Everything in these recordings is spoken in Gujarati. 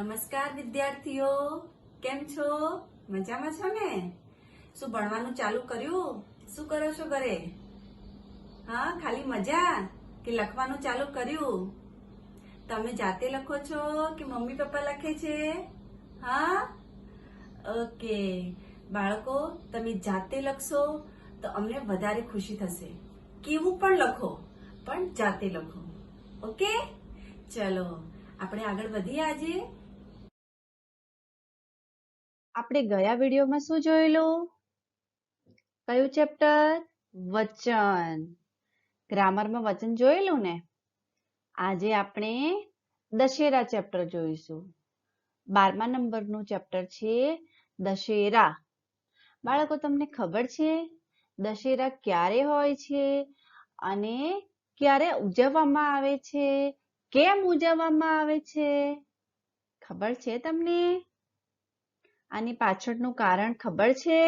નમસ્કાર વિદ્યાર્થીઓ, કેમ છો? મજામાં છો ને? શું ભણવાનું ચાલુ કર્યું? શું કરો છો ઘરે? હા, ખાલી મજા કે લખવાનું ચાલુ કર્યું? તમે જાતે લખો છો કે મમ્મી પપ્પા લખે છે? હા, ઓકે. બાળકો, તમે જાતે લખશો તો અમને વધારે ખુશી થશે. કેવું પણ લખો, પણ જાતે લખો. ઓકે, ચલો આપણે આગળ વધીએ. આજે આપણે ગયા વિડીયોમાં શું જોયેલું? કયું ચેપ્ટર? વચન. ગ્રામરમાં વચન જોયેલું ને? આજે આપણે દશેરા ચેપ્ટર જોઈશું. 12મા નંબરનું ચેપ્ટર છે દશેરા. બાળકો, તમને ખબર છે દશેરા ક્યારે હોય છે અને ક્યારે ઉજવવામાં આવે છે? કેમ ઉજવવામાં આવે છે? ખબર છે તમને? આની પાછળનું કારણ ખબર છે?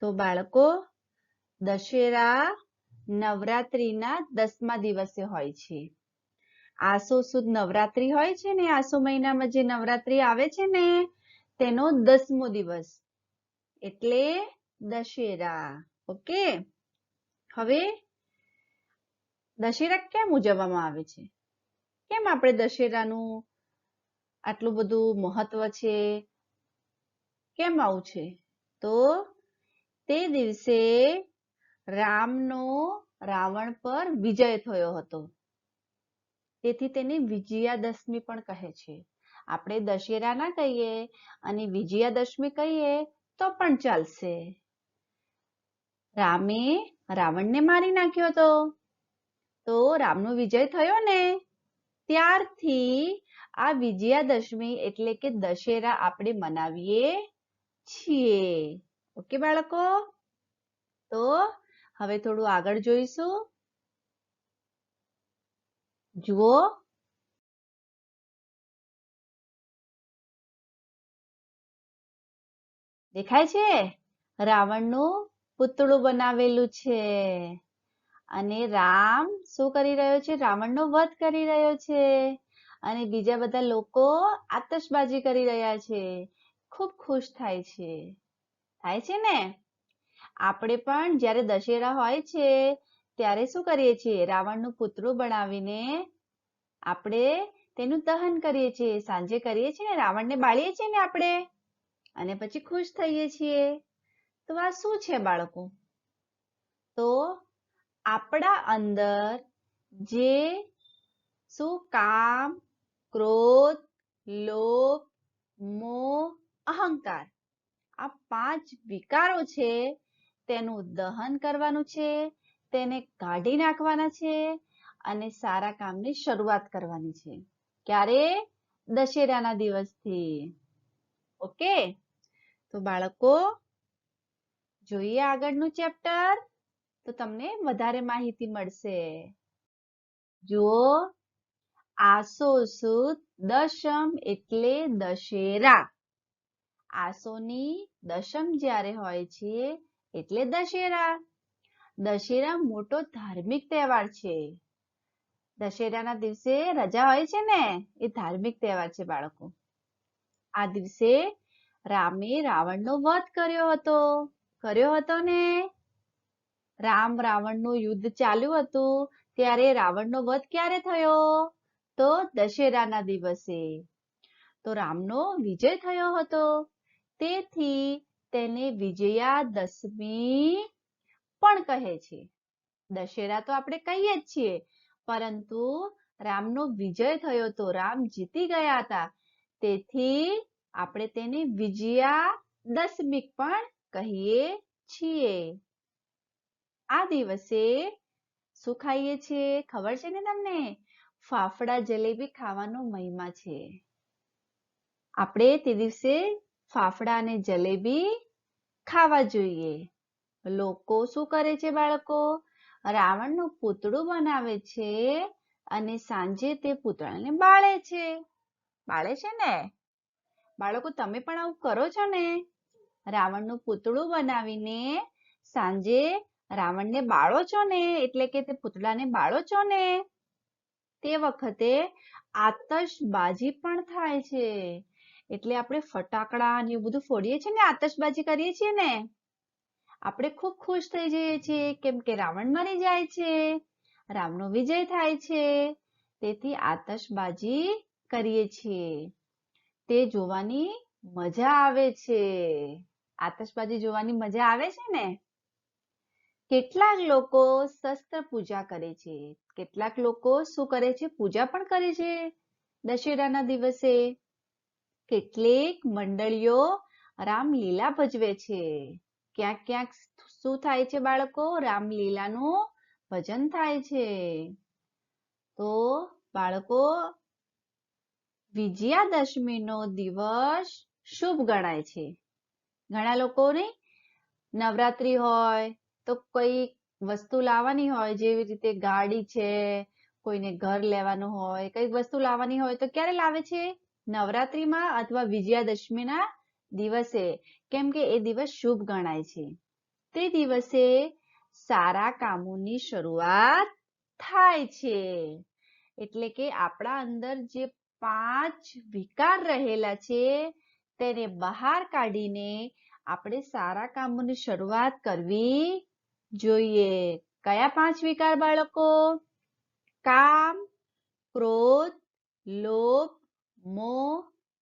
તો બાળકો, દશેરા નવરાત્રિના 10મા દિવસે હોય છે. આસો સુદ નવરાત્રિ હોય છે ને, આસો મહિનામાં જે નવરાત્રિ આવે છે ને તેનો 10મો દિવસ એટલે દશેરા. ઓકે, હવે દશેરા કેમ ઉજવવામાં આવે છે? કેમ આપણે દશેરાનું આટલું બધું મહત્વ છે? કેમ આવું છે? તો તે દિવસે રામનો રાવણ પર વિજય થયો હતો, તેથી તેને વિજયાદશમી પણ કહે છે. આપણે દશેરા ના કહીએ અને વિજયાદશમી કહીએ તો પણ ચાલશે. રામે રાવણને મારી નાખ્યો હતો, તો રામનો વિજય થયો ને ત્યારથી આ વિજયાદશમી એટલે કે દશેરા આપણે મનાવીએ છીએ. ઓકે બાળકો, તો હવે થોડું આગળ જોઈશું. જુઓ, દેખાય છે? રાવણનું પૂતળું બનાવેલું છે અને રામ શું કરી રહ્યો છે? રાવણનો વધ કરી રહ્યો છે અને બીજા બધા લોકો આતશબાજી કરી રહ્યા છે. ખૂબ ખુશ થાય છે. થાય છે ને? આપણે પણ જ્યારે દશેરા હોય છે ત્યારે શું કરીએ છીએ? રાવણનું પૂતળું બનાવીને આપણે તેનું દહન કરીએ છીએ. સાંજે કરીએ છીએ ને, રાવણને બાળીએ છીએ ને આપણે, અને પછી ખુશ થઈએ છીએ. તો આ શું છે બાળકો? તો આપણા અંદર જે શું કામ, ક્રોધ, લોભ, મોહ, અહંકાર આ 5 વિકારો છે તેનું દહન કરવાનું છે, તેને કાઢી નાખવાના છે અને સારા કામની શરૂઆત કરવાની છે. ક્યારે? દશેરાના દિવસથી. ઓકે, તો બાળકો જોઈએ આગળનું ચેપ્ટર, તો તમને વધારે માહિતી મળશે. જુઓ, આસો સુદ દશમ એટલે દશેરા. આસોની દશમ જ્યારે હોય છે એટલે દશેરા. દશેરા મોટો ધાર્મિક તહેવાર છે. દશેરાના દિવસે રજા હોય છે ને, એ ધાર્મિક તહેવાર છે બાળકો. આ દિવસે રામે રાવણનો વધ કર્યો હતો. કર્યો હતો ને? રામ રાવણનું યુદ્ધ ચાલ્યું હતું ત્યારે રાવણનો વધ ક્યારે થયો? તો દશેરાના દિવસે. તો રામનો વિજય થયો હતો, તેથી તેને વિજયાદશમી પણ કહે છે. દશેરા તો આપણે કહીએ જ છીએ, પરંતુ રામનો વિજય થયો તો, રામ જીતી ગયા હતા, તેથી આપણે તેને વિજયાદશમી પણ કહીએ છીએ. આ દિવસે શું ખાઈએ છીએ ખબર છે ને તમને? ફાફડા જલેબી ખાવાનો મહિમા છે. આપણે તે દિવસે ફાફડા અને જલેબી ખાવા જોઈએ. લોકો શું કરે છે બાળકો? રાવણનું પૂતળું બનાવે છે અને સાંજે તે પૂતળાને બાળે છે. બાળે છે ને? બાળકો, તમે પણ આવું કરો છો ને? રાવણનું પૂતળું બનાવીને સાંજે રાવણને બાળો છો ને, એટલે કે તે પૂતળાને બાળો છો ને? તે વખતે આતશબાજી પણ થાય છે. એટલે આપણે ફટાકડા ને એવું બધું ફોડીએ છીએ ને, આતશબાજી કરીએ છીએ ને, આપણે ખૂબ ખુશ થઈ જઈએ છીએ કેમ કે રાવણ મરી જાય છે, રામનો વિજય થાય છે. તેથી આતશબાજી કરીએ છીએ. તે જોવાની મજા આવે છે. આતશબાજી જોવાની મજા આવે છે ને. કેટલાક લોકો શસ્ત્ર પૂજા કરે છે. કેટલાક લોકો શું કરે છે? પૂજા પણ કરે છે દશેરાના દિવસે. કેટલીક મંડળીઓ રામલીલા ભજવે છે. ક્યાંક ક્યાંક શું થાય છે બાળકો? રામલીલાનું ભજન થાય છે. તો બાળકો, વિજયાદશમીનો દિવસ શુભ ગણાય છે. ઘણા લોકોને નવરાત્રી હોય તો કોઈ વસ્તુ લાવવાની હોય, જેવી રીતે ગાડી છે, કોઈને ઘર લેવાનું હોય, કઈક વસ્તુ લાવવાની હોય તો ક્યારે લાવે છે? નવરાત્રીમાં અથવા વિજયાદશમીના દિવસે, કેમ કે એ દિવસ શુભ ગણાય છે. તે દિવસે સારા કામોની શરૂઆત થાય છે. એટલે કે આપણા અંદર જે 5 વિકાર રહેલા છે તેને બહાર કાઢીને આપણે સારા કામોની શરૂઆત કરવી જોઈએ. કયા 5 વિકાર બાળકો? કામ, ક્રોધ, લોભ, મોહ,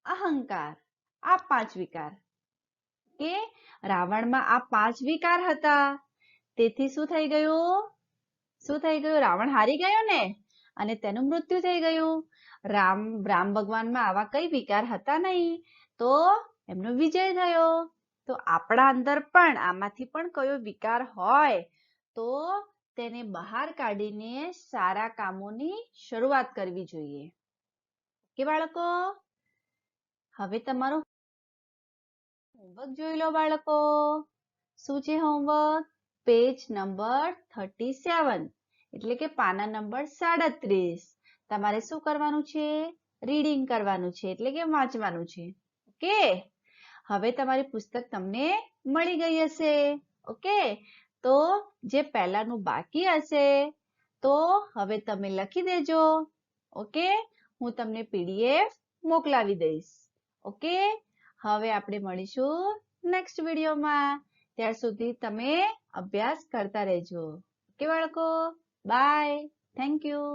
અહંકાર. આ 5 વિકાર. કે રાવણમાં આ 5 વિકાર હતા. તેથી શું થઈ ગયું? રાવણ હારી ગયો ને, અને તેનું મૃત્યુ થઈ ગયું. રામ ભગવાનમાં આવા કઈ વિકાર હતા નહીં, તો એમનો વિજય થયો. તો આપણા અંદર પણ આમાંથી પણ કયો વિકાર હોય તો તેને બહાર કાઢીને સારા કામોની શરૂઆત કરવી જોઈએ. કે બાળકો, હવે તમારું હોમવર્ક જોઈ લો બાળકો. શું છે હોમવર્ક? પેજ નંબર 37 એટલે કે પાના નંબર 37. તમારે શું કરવાનું છે? રીડિંગ કરવાનું છે, એટલે કે વાંચવાનું છે. ઓકે, હવે તમારી પુસ્તક તમને મળી ગઈ હશે. ઓકે, તો જે પહેલાનું બાકી હશે તો હવે તમે લખી દેજો. ઓકે, હું તમને PDF મોકલાવી દઈશ. ઓકે, હવે આપણે મળીશું નેક્સ્ટ વિડીયોમાં. ત્યાર સુધી તમે અભ્યાસ કરતા રહેજો. ઓકે બાળકો, બાય. Thank you.